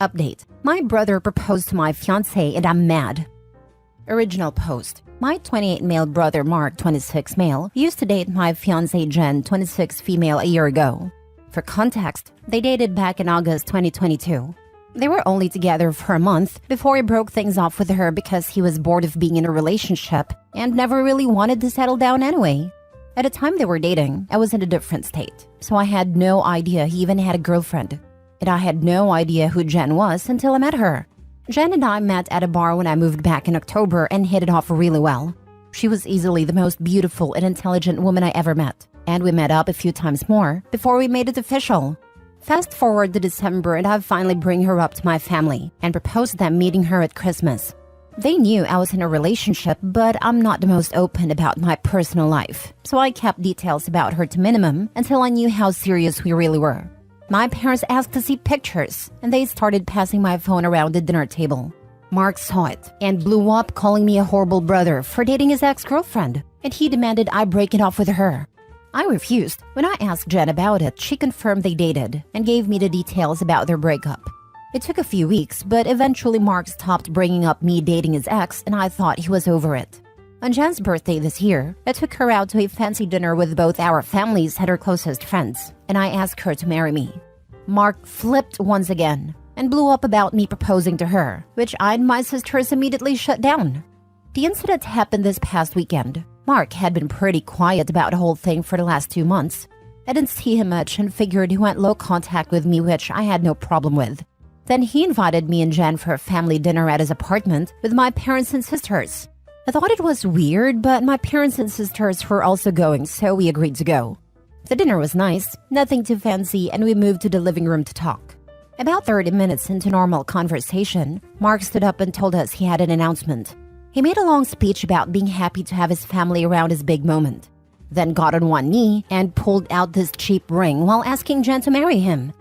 Update. My brother proposed to my fiancée and I'm mad. Original post. My 28 male brother Mark, 26 male, used to date my fiancée Jen, 26 female, a year ago. For context, they dated back in August 2022. They were only together for a month before he broke things off with her because he was bored of being in a relationship and never really wanted to settle down anyway. At the time they were dating, I was in a different state, so I had no idea he even had a girlfriend. And I had no idea who Jen was until I met her. Jen and I met at a bar when I moved back in October and hit it off really well. She was easily the most beautiful and intelligent woman I ever met, and we met up a few times more before we made it official. Fast forward to December and I finally bring her up to my family and proposed them meeting her at Christmas. They knew I was in a relationship, but I'm not the most open about my personal life, so I kept details about her to minimum until I knew how serious we really were. My parents asked to see pictures, and they started passing my phone around the dinner table. Mark saw it and blew up calling me a horrible brother for dating his ex-girlfriend, and he demanded I break it off with her. I refused. When I asked Jen about it, she confirmed they dated and gave me the details about their breakup. It took a few weeks, but eventually Mark stopped bringing up me dating his ex, and I thought he was over it. On Jen's birthday this year, I took her out to a fancy dinner with both our families and her closest friends, and I asked her to marry me. Mark flipped once again and blew up about me proposing to her, which I and my sisters immediately shut down. The incident happened this past weekend. Mark had been pretty quiet about the whole thing for the last 2 months. I didn't see him much and figured he went low contact with me, which I had no problem with. Then he invited me and Jen for a family dinner at his apartment with my parents and sisters. I thought it was weird, but my parents and sisters were also going, so we agreed to go. The dinner was nice, nothing too fancy, and we moved to the living room to talk. About 30 minutes into normal conversation, Mark stood up and told us he had an announcement. He made a long speech about being happy to have his family around his big moment, then got on one knee and pulled out this cheap ring while asking Jen to marry him.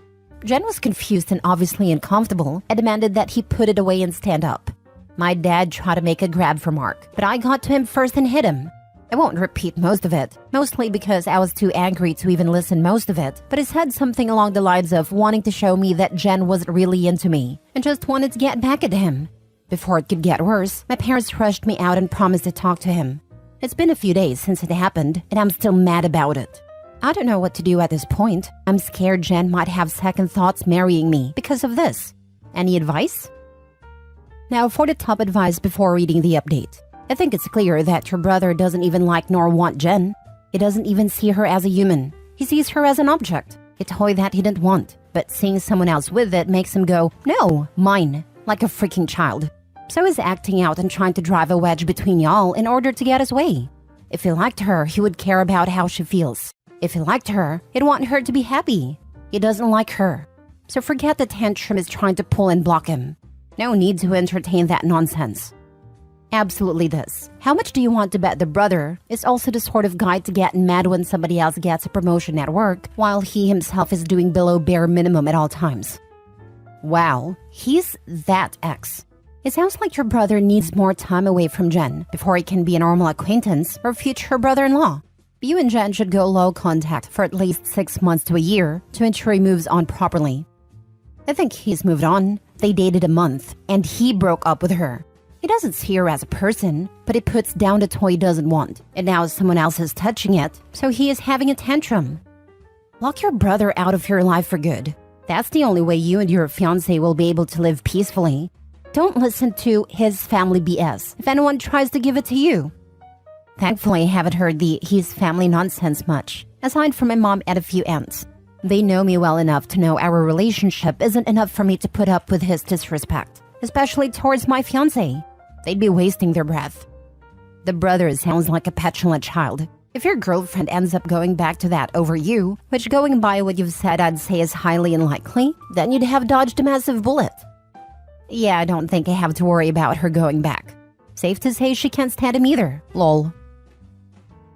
Jen was confused and obviously uncomfortable and demanded that he put it away and stand up. My dad tried to make a grab for Mark, but I got to him first and hit him. I won't repeat most of it, mostly because I was too angry to even listen most of it, but he said something along the lines of wanting to show me that Jen wasn't really into me and just wanted to get back at him. Before it could get worse, my parents rushed me out and promised to talk to him. It's been a few days since it happened, and I'm still mad about it. I don't know what to do at this point. I'm scared Jen might have second thoughts marrying me because of this. Any advice? Now for the top advice before reading the update. I think it's clear that your brother doesn't even like nor want Jen. He doesn't even see her as a human. He sees her as an object, a toy that he didn't want. But seeing someone else with it makes him go, "No, mine," like a freaking child. So he's acting out and trying to drive a wedge between y'all in order to get his way. If he liked her, he would care about how she feels. If he liked her, he'd want her to be happy. He doesn't like her. So forget the tantrum he's trying to pull and block him. No need to entertain that nonsense. Absolutely this. How much do you want to bet the brother is also the sort of guy to get mad when somebody else gets a promotion at work while he himself is doing below bare minimum at all times? Wow, he's that ex. It sounds like your brother needs more time away from Jen before he can be a normal acquaintance or future brother-in-law. You and Jen should go low contact for at least 6 months to a year to ensure he moves on properly. I think he's moved on. They dated a month, and he broke up with her. He doesn't see her as a person, but he puts down the toy he doesn't want, and now someone else is touching it, so he is having a tantrum. Lock your brother out of your life for good. That's the only way you and your fiancé will be able to live peacefully. Don't listen to his family BS if anyone tries to give it to you. Thankfully, I haven't heard the his family nonsense much, aside from my mom and a few aunts. They know me well enough to know our relationship isn't enough for me to put up with his disrespect, especially towards my fiancé. They'd be wasting their breath. The brother sounds like a petulant child. If your girlfriend ends up going back to that over you, which going by what you've said I'd say is highly unlikely, then you'd have dodged a massive bullet. Yeah, I don't think I have to worry about her going back. Safe to say she can't stand him either, lol.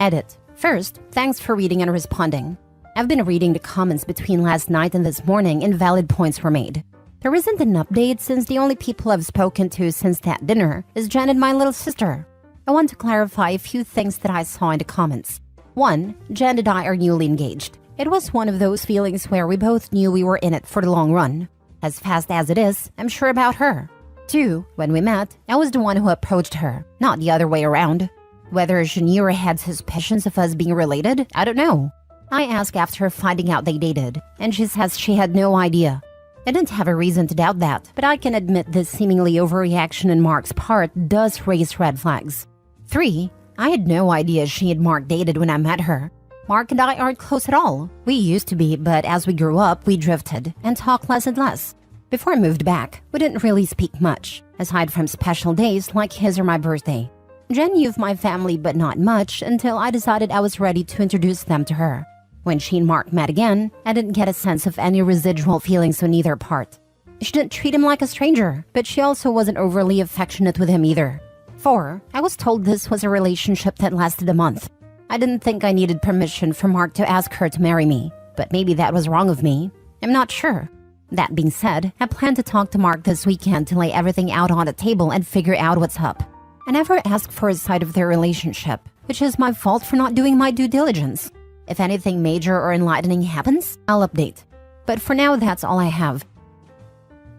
Edit. First, thanks for reading and responding. I've been reading the comments between last night and this morning and valid points were made. There isn't an update since the only people I've spoken to since that dinner is Jen and my little sister. I want to clarify a few things that I saw in the comments. 1. Jen and I are newly engaged. It was one of those feelings where we both knew we were in it for the long run. As fast as it is, I'm sure about her. 2. When we met, I was the one who approached her, not the other way around. Whether she knew or had suspicions of us being related, I don't know. I asked after finding out they dated, and she says she had no idea. I didn't have a reason to doubt that, but I can admit this seemingly overreaction on Mark's part does raise red flags. 3. I had no idea she and Mark dated when I met her. Mark and I aren't close at all. We used to be, but as we grew up, we drifted and talked less and less. Before I moved back, we didn't really speak much, aside from special days like his or my birthday. Jen knew of my family but not much until I decided I was ready to introduce them to her. When she and Mark met again, I didn't get a sense of any residual feelings on either part. She didn't treat him like a stranger, but she also wasn't overly affectionate with him either. 4. I was told this was a relationship that lasted a month. I didn't think I needed permission from Mark to ask her to marry me, but maybe that was wrong of me. I'm not sure. That being said, I plan to talk to Mark this weekend to lay everything out on the table and figure out what's up. I never asked for a side of their relationship, which is my fault for not doing my due diligence. If anything major or enlightening happens, I'll update. But for now, that's all I have.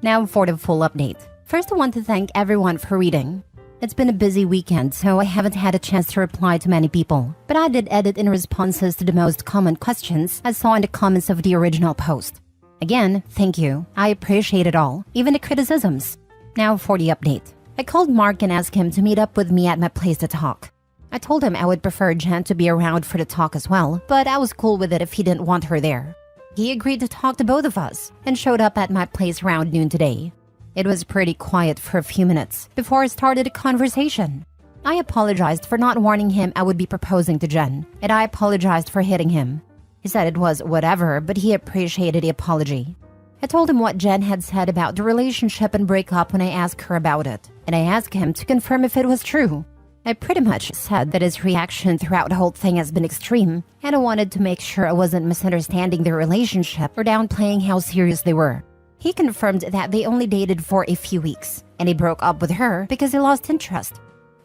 Now for the full update. First, I want to thank everyone for reading. It's been a busy weekend, so I haven't had a chance to reply to many people, but I did edit in responses to the most common questions I saw in the comments of the original post. Again, thank you. I appreciate it all, even the criticisms. Now for the update. I called Mark and asked him to meet up with me at my place to talk. I told him I would prefer Jen to be around for the talk as well, but I was cool with it if he didn't want her there. He agreed to talk to both of us and showed up at my place around noon today. It was pretty quiet for a few minutes before I started a conversation. I apologized for not warning him I would be proposing to Jen, and I apologized for hitting him. He said it was whatever, but he appreciated the apology. I told him what Jen had said about the relationship and breakup when I asked her about it, and I asked him to confirm if it was true. I pretty much said that his reaction throughout the whole thing has been extreme, and I wanted to make sure I wasn't misunderstanding their relationship or downplaying how serious they were. He confirmed that they only dated for a few weeks, and he broke up with her because he lost interest.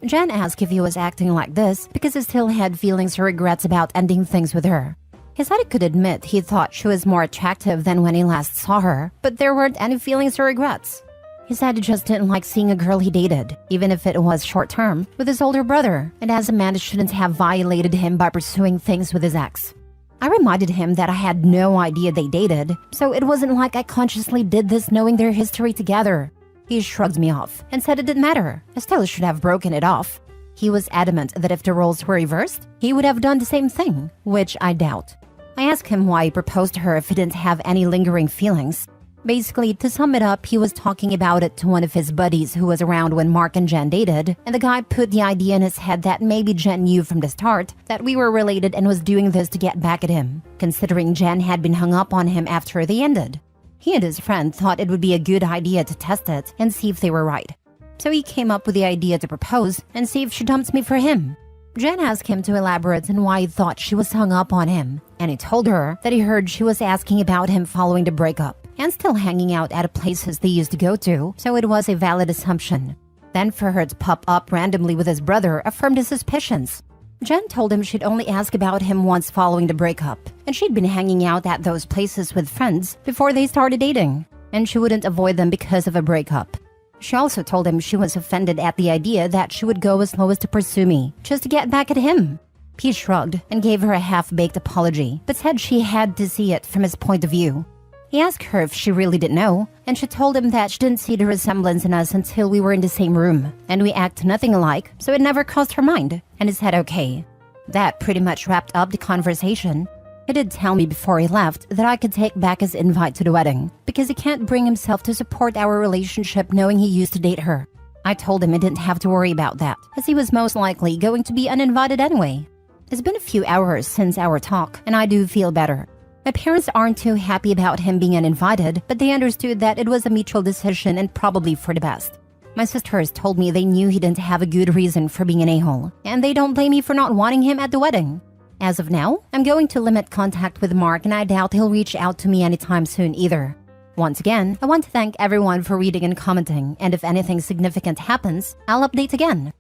Jen asked if he was acting like this because he still had feelings or regrets about ending things with her. He said he could admit he thought she was more attractive than when he last saw her, but there weren't any feelings or regrets. He said he just didn't like seeing a girl he dated, even if it was short-term, with his older brother, and as a man shouldn't have violated him by pursuing things with his ex. I reminded him that I had no idea they dated, so it wasn't like I consciously did this knowing their history together. He shrugged me off and said it didn't matter. I still should have broken it off. He was adamant that if the roles were reversed, he would have done the same thing, which I doubt. I asked him why he proposed to her if he didn't have any lingering feelings. Basically, to sum it up, he was talking about it to one of his buddies who was around when Mark and Jen dated, and the guy put the idea in his head that maybe Jen knew from the start that we were related and was doing this to get back at him, considering Jen had been hung up on him after they ended. He and his friend thought it would be a good idea to test it and see if they were right. So he came up with the idea to propose and see if she dumped me for him. Jen asked him to elaborate on why he thought she was hung up on him, and he told her that he heard she was asking about him following the breakup and still hanging out at the places they used to go to, so it was a valid assumption. Then for her to pop up randomly with his brother affirmed his suspicions. Jen told him she'd only ask about him once following the breakup, and she'd been hanging out at those places with friends before they started dating, and she wouldn't avoid them because of a breakup. She also told him she was offended at the idea that she would go as low as to pursue me, just to get back at him. He shrugged and gave her a half-baked apology, but said she had to see it from his point of view. He asked her if she really didn't know, and she told him that she didn't see the resemblance in us until we were in the same room, and we act nothing alike, so it never crossed her mind, and he said okay. That pretty much wrapped up the conversation. He did tell me before he left that I could take back his invite to the wedding, because he can't bring himself to support our relationship knowing he used to date her. I told him he didn't have to worry about that, as he was most likely going to be uninvited anyway. It's been a few hours since our talk, and I do feel better. My parents aren't too happy about him being uninvited, but they understood that it was a mutual decision and probably for the best. My sisters told me they knew he didn't have a good reason for being an a-hole, and they don't blame me for not wanting him at the wedding. As of now, I'm going to limit contact with Mark, and I doubt he'll reach out to me anytime soon either. Once again, I want to thank everyone for reading and commenting, and if anything significant happens, I'll update again.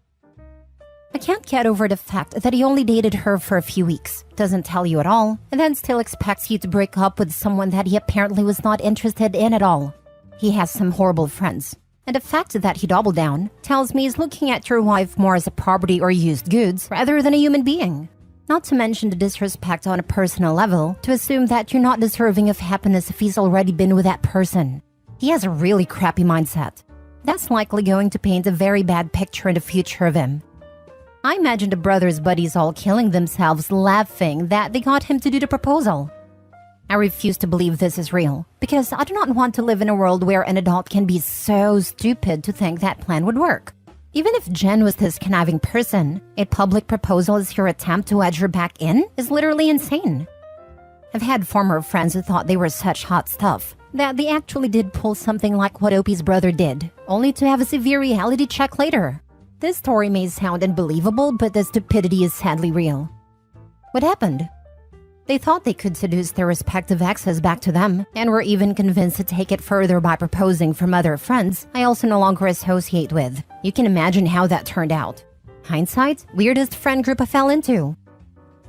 I can't get over the fact that he only dated her for a few weeks, doesn't tell you at all, and then still expects you to break up with someone that he apparently was not interested in at all. he has some horrible friends. And the fact that he doubled down tells me he's looking at your wife more as a property or used goods rather than a human being. Not to mention the disrespect on a personal level to assume that you're not deserving of happiness if he's already been with that person. He has a really crappy mindset. That's likely going to paint a very bad picture in the future of him. I imagine the brothers' buddies all killing themselves laughing that they got him to do the proposal. I refuse to believe this is real, because I do not want to live in a world where an adult can be so stupid to think that plan would work. Even if Jen was this conniving person, a public proposal as your attempt to edge her back in is literally insane. I've had former friends who thought they were such hot stuff that they actually did pull something like what Opie's brother did, only to have a severe reality check later. This story may sound unbelievable, but the stupidity is sadly real. What happened? They thought they could seduce their respective exes back to them, and were even convinced to take it further by proposing from other friends I also no longer associate with. You can imagine how that turned out. Hindsight, weirdest friend group I fell into.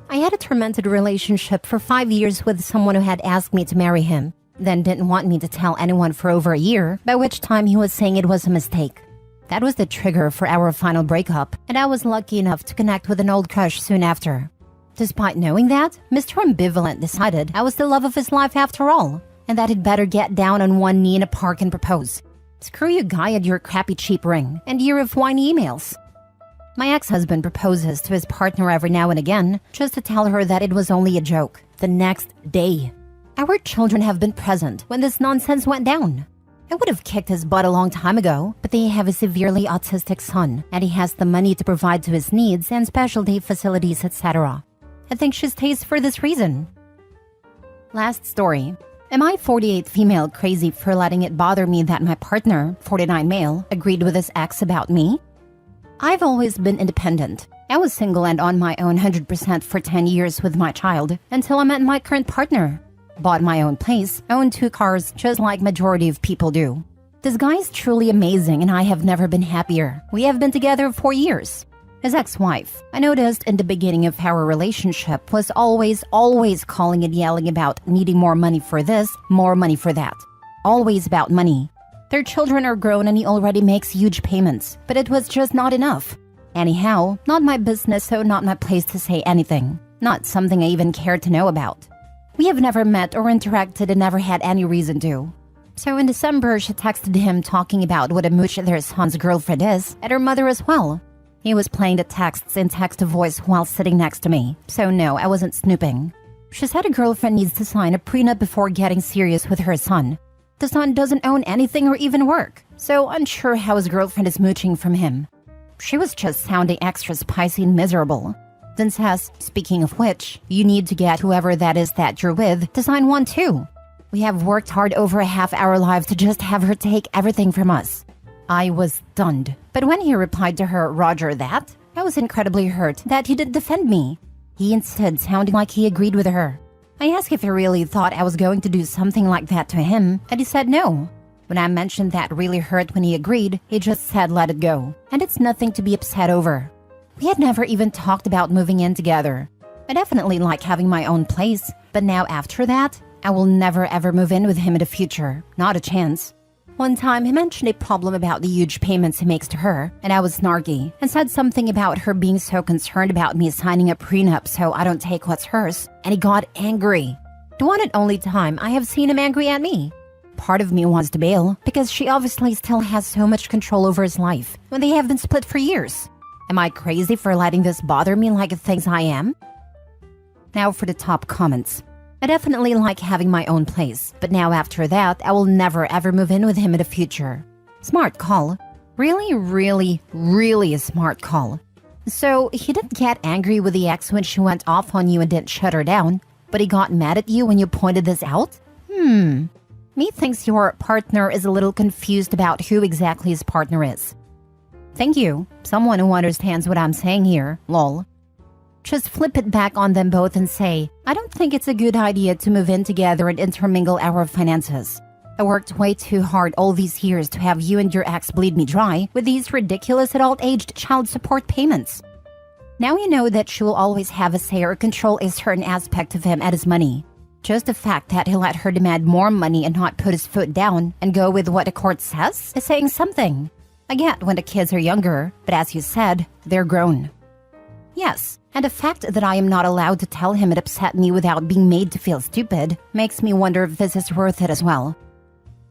I had a tormented relationship for 5 years with someone who had asked me to marry him, then didn't want me to tell anyone for over a year, by which time he was saying it was a mistake. That was the trigger for our final breakup, and I was lucky enough to connect with an old crush soon after. Despite knowing that, Mr. Ambivalent decided I was the love of his life after all, and that he'd better get down on one knee in a park and propose. Screw you, guy, and your crappy cheap ring, and year of whiny emails. My ex-husband proposes to his partner every now and again, just to tell her that it was only a joke, the next day. Our children have been present when this nonsense went down. I would have kicked his butt a long time ago, but they have a severely autistic son, and he has the money to provide to his needs and specialty facilities, etc. I think she stays for this reason. Last story. Am I 48 female crazy for letting it bother me that my partner, 49 male, agreed with his ex about me? I've always been independent. I was single and on my own 100% for 10 years with my child until I met my current partner. Bought my own place, owned 2 cars just like majority of people do. This guy is truly amazing and I have never been happier. We have been together 4 years. His ex-wife, I noticed in the beginning of our relationship, was always calling and yelling about needing more money for this, more money for that. Always about money. Their children are grown and he already makes huge payments, but it was just not enough. Anyhow, not my business, so not my place to say anything. Not something I even cared to know about. We have never met or interacted and never had any reason to. So in December, she texted him talking about what a mooch their son's girlfriend is, and her mother as well. He was playing the texts in text-to-voice while sitting next to me, so no, I wasn't snooping. She said a girlfriend needs to sign a prenup before getting serious with her son. The son doesn't own anything or even work, so unsure how his girlfriend is mooching from him. She was just sounding extra spicy and miserable. Then says, speaking of which, you need to get whoever that is that you're with to sign one too. We have worked hard over half our lives to just have her take everything from us. I was stunned. But when he replied to her, Roger that, I was incredibly hurt that he didn't defend me. He instead sounded like he agreed with her. I asked if he really thought I was going to do something like that to him, and he said no. When I mentioned that really hurt when he agreed, he just said let it go, and it's nothing to be upset over. We had never even talked about moving in together. I definitely like having my own place, but now after that, I will never ever move in with him in the future. Not a chance. One time, he mentioned a problem about the huge payments he makes to her, and I was snarky and said something about her being so concerned about me signing a prenup so I don't take what's hers, and he got angry. The one and only time I have seen him angry at me. Part of me wants to bail, because she obviously still has so much control over his life when they have been split for years. Am I crazy for letting this bother me like it thinks I am? Now for the top comments. I definitely like having my own place, but now after that, I will never ever move in with him in the future. Smart call. Really a smart call. So, he didn't get angry with the ex when she went off on you and didn't shut her down, but he got mad at you when you pointed this out? Me thinks your partner is a little confused about who exactly his partner is. Thank you. Someone who understands what I'm saying here, lol. Just flip it back on them both and say, I don't think it's a good idea to move in together and intermingle our finances. I worked way too hard all these years to have you and your ex bleed me dry with these ridiculous adult-aged child support payments. Now you know that she will always have a say or control a certain aspect of him and his money. Just the fact that he let her demand more money and not put his foot down and go with what the court says is saying something. I get when the kids are younger, but as you said, they're grown. Yes, and the fact that I am not allowed to tell him it upset me without being made to feel stupid makes me wonder if this is worth it as well.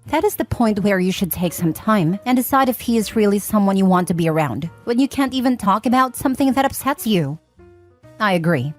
That is the point where you should take some time and decide if he is really someone you want to be around, when you can't even talk about something that upsets you. I agree.